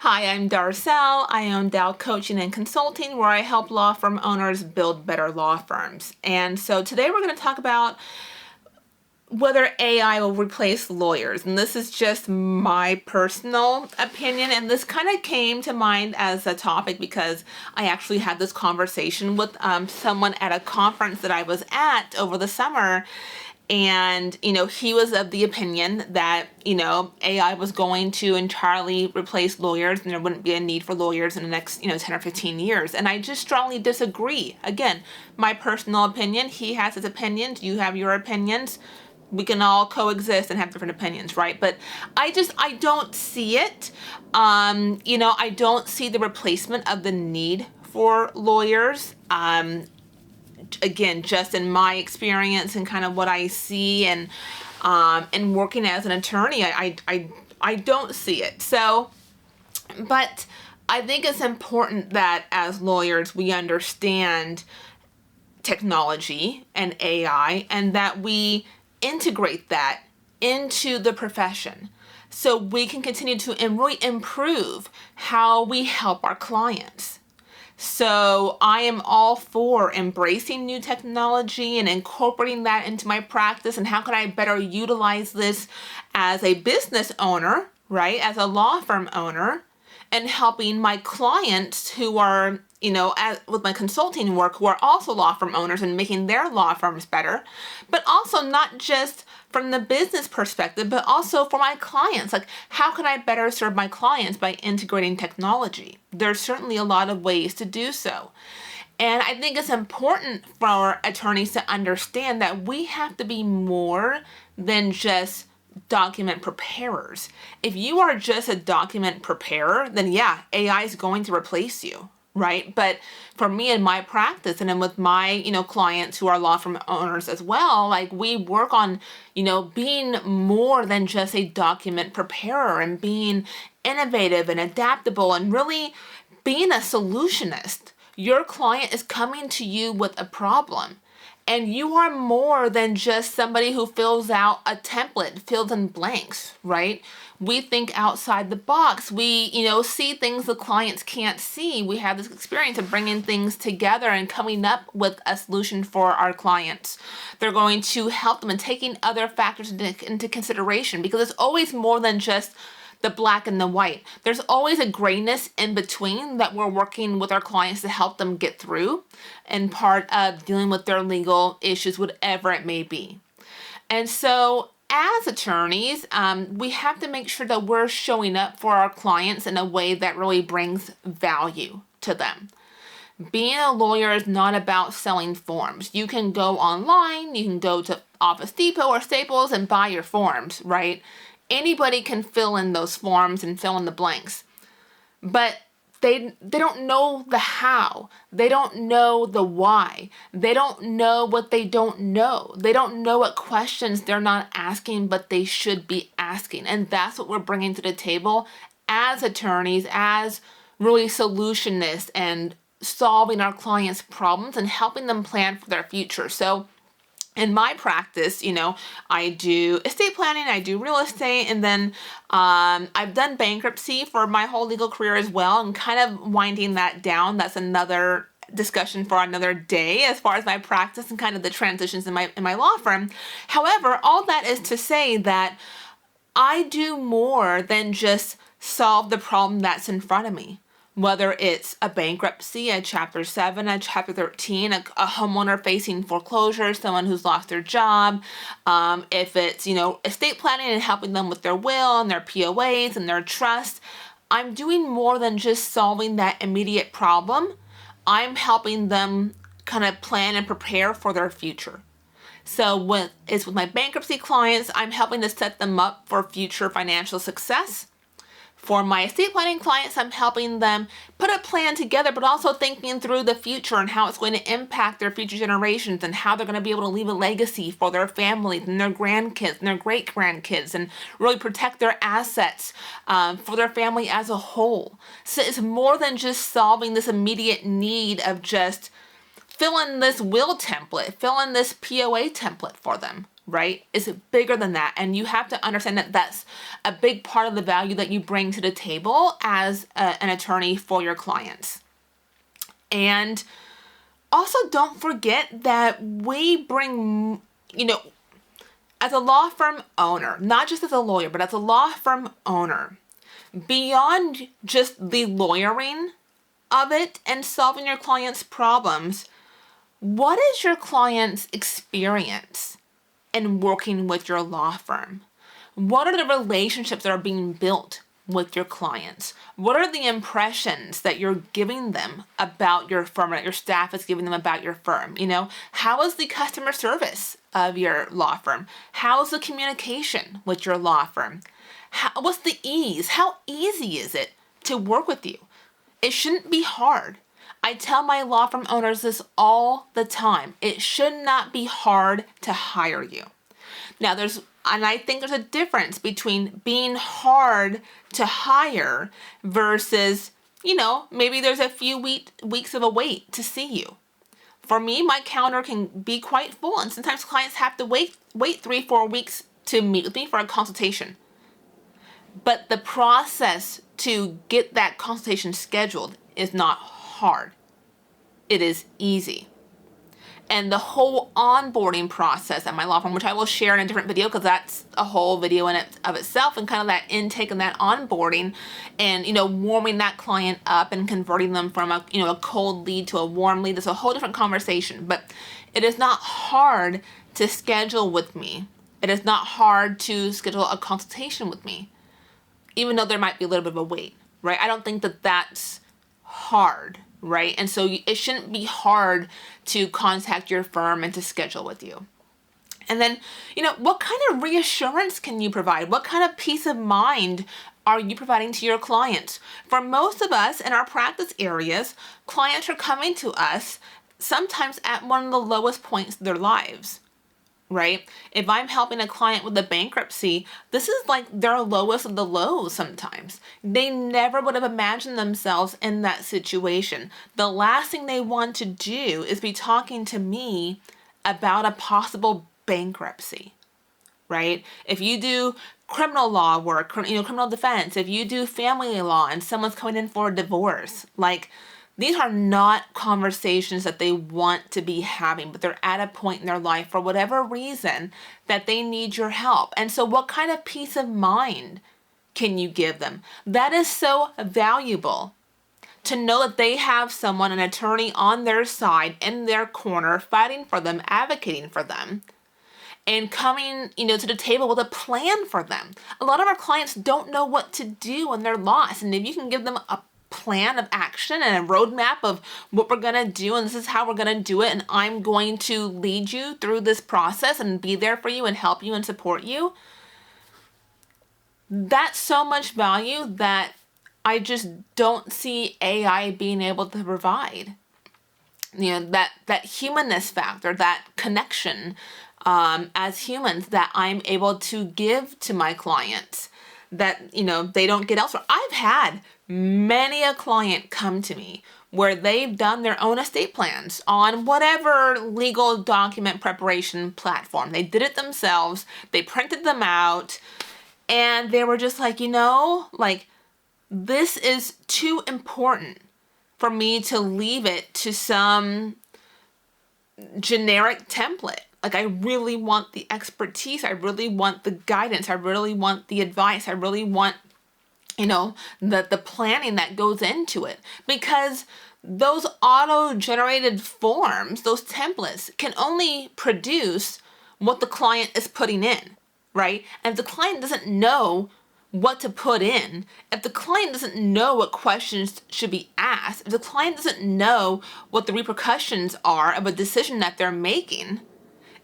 Hi, I'm Darcel. I own Dow Coaching and Consulting, where I help law firm owners build better law firms. And so today we're going to talk about whether AI will replace lawyers. And this is just my personal opinion. And this kind of came to mind as a topic because I actually had this conversation with someone at a conference that I was at over the summer. And, he was of the opinion that, AI was going to entirely replace lawyers and there wouldn't be a need for lawyers in the next, 10 or 15 years. And I just strongly disagree. Again, my personal opinion, he has his opinions, you have your opinions. We can all coexist and have different opinions, right? But I don't see it. I don't see the replacement of the need for lawyers. Again, just in my experience and kind of what I see and working as an attorney, I don't see it. So, but I think it's important that as lawyers we understand technology and AI and that we integrate that into the profession so we can continue to really improve how we help our clients. So I am all for embracing new technology and incorporating that into my practice, and how can I better utilize this as a business owner, right, as a law firm owner, and helping my clients who are, with my consulting work, who are also law firm owners and making their law firms better, but also not just from the business perspective, but also for my clients. Like, how can I better serve my clients by integrating technology? There's certainly a lot of ways to do so. And I think it's important for our attorneys to understand that we have to be more than just document preparers. If you are just a document preparer, then yeah, AI is going to replace you, right? But for me in my practice and then with my, clients who are law firm owners as well, like we work on, being more than just a document preparer and being innovative and adaptable and really being a solutionist. Your client is coming to you with a problem. And you are more than just somebody who fills out a template, fills in blanks, right? We think outside the box. We, see things the clients can't see. We have this experience of bringing things together and coming up with a solution for our clients. They're going to help them and taking other factors into consideration, because it's always more than just the black and the white. There's always a grayness in between that we're working with our clients to help them get through, and part of dealing with their legal issues, whatever it may be. And so as attorneys, we have to make sure that we're showing up for our clients in a way that really brings value to them. Being a lawyer is not about selling forms. You can go online, you can go to Office Depot or Staples and buy your forms, right? Anybody can fill in those forms and fill in the blanks, but they don't know the how. They don't know the why. They don't know what they don't know. They don't know what questions they're not asking, but they should be asking. And that's what we're bringing to the table as attorneys, as really solutionists, and solving our clients' problems and helping them plan for their future. So in my practice, I do estate planning, I do real estate, and then I've done bankruptcy for my whole legal career as well, and kind of winding that down. That's another discussion for another day as far as my practice and kind of the transitions in my law firm. However, all that is to say that I do more than just solve the problem that's in front of me. Whether it's a bankruptcy, a Chapter 7, a Chapter 13, a homeowner facing foreclosure, someone who's lost their job, if it's, estate planning and helping them with their will and their POAs and their trust, I'm doing more than just solving that immediate problem. I'm helping them kind of plan and prepare for their future. So with my bankruptcy clients, I'm helping to set them up for future financial success. For my estate planning clients, I'm helping them put a plan together, but also thinking through the future and how it's going to impact their future generations and how they're going to be able to leave a legacy for their families and their grandkids and their great-grandkids and really protect their assets for their family as a whole. So it's more than just solving this immediate need of just fill in this will template, fill in this POA template for them, right? It's bigger than that. And you have to understand that that's a big part of the value that you bring to the table as an attorney for your clients. And also don't forget that we bring, as a law firm owner, not just as a lawyer, but as a law firm owner, beyond just the lawyering of it and solving your clients' problems, what is your client's experience in working with your law firm? What are the relationships that are being built with your clients? What are the impressions that you're giving them about your firm, that your staff is giving them about your firm? How is the customer service of your law firm? How's the communication with your law firm? What's the ease? How easy is it to work with you? It shouldn't be hard. I tell my law firm owners this all the time. It should not be hard to hire you. Now I think there's a difference between being hard to hire versus, maybe there's a few weeks of a wait to see you. For me, my calendar can be quite full, and sometimes clients have to wait 3-4 weeks to meet with me for a consultation. But the process to get that consultation scheduled is not hard. It is easy. And the whole onboarding process at my law firm, which I will share in a different video because that's a whole video in it of itself, and kind of that intake and that onboarding and, warming that client up and converting them from a cold lead to a warm lead. That's a whole different conversation. But it is not hard to schedule with me. It is not hard to schedule a consultation with me, even though there might be a little bit of a wait, right? I don't think that that's hard, right? And so it shouldn't be hard to contact your firm and to schedule with you. And then, what kind of reassurance can you provide? What kind of peace of mind are you providing to your clients? For most of us in our practice areas, clients are coming to us sometimes at one of the lowest points of their lives, right? If I'm helping a client with a bankruptcy, this is like their lowest of the lows sometimes. They never would have imagined themselves in that situation. The last thing they want to do is be talking to me about a possible bankruptcy, right? If you do criminal law work, criminal defense, if you do family law and someone's coming in for a divorce, these are not conversations that they want to be having, but they're at a point in their life for whatever reason that they need your help. And so what kind of peace of mind can you give them? That is so valuable, to know that they have someone, an attorney on their side, in their corner, fighting for them, advocating for them, and coming, to the table with a plan for them. A lot of our clients don't know what to do when they're lost. And if you can give them a plan of action and a roadmap of what we're going to do, and this is how we're going to do it, and I'm going to lead you through this process and be there for you and help you and support you, that's so much value that I just don't see AI being able to provide. That humanness factor, that connection as humans that I'm able to give to my clients that, they don't get elsewhere. I've had many a client come to me where they've done their own estate plans on whatever legal document preparation platform. They did it themselves. They printed them out, and they were just like, this is too important for me to leave it to some generic template. I really want the expertise. I really want the guidance. I really want the advice. I really want, the planning that goes into it. Because those auto-generated forms, those templates, can only produce what the client is putting in, right? And if the client doesn't know what to put in, if the client doesn't know what questions should be asked, if the client doesn't know what the repercussions are of a decision that they're making,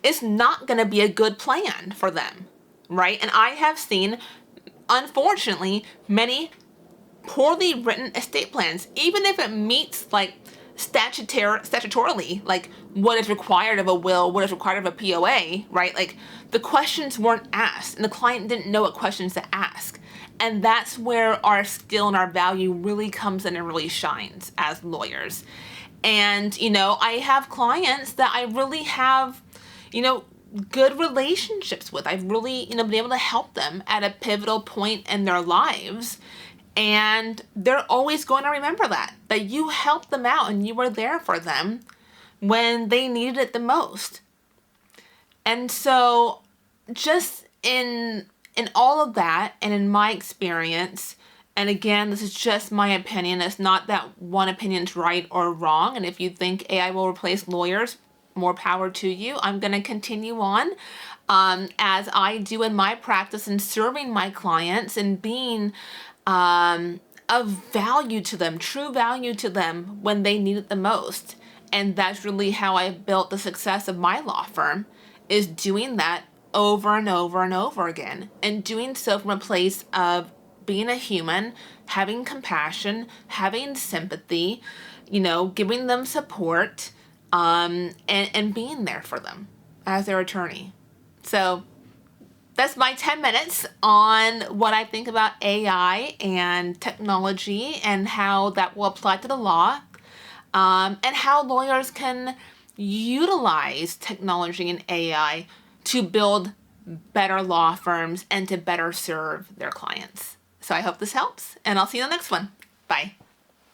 it's not going to be a good plan for them, right? And I have seen, unfortunately, many poorly written estate plans, even if it meets statutorily, what is required of a will, what is required of a POA, right? The questions weren't asked, and the client didn't know what questions to ask. And that's where our skill and our value really comes in and really shines as lawyers. And, I have clients that I really have, good relationships with. I've really, been able to help them at a pivotal point in their lives. And they're always going to remember that you helped them out and you were there for them when they needed it the most. And so just in all of that, and in my experience, and again, this is just my opinion, it's not that one opinion's right or wrong, and if you think AI will replace lawyers, more power to you. I'm going to continue on as I do in my practice and serving my clients and being of value to them, true value to them when they need it the most. And that's really how I built the success of my law firm, is doing that over and over and over again, and doing so from a place of being a human, having compassion, having sympathy, giving them support, and being there for them as their attorney. So that's my 10 minutes on what I think about AI and technology and how that will apply to the law, and how lawyers can utilize technology and AI to build better law firms and to better serve their clients. So I hope this helps, and I'll see you in the next one. Bye.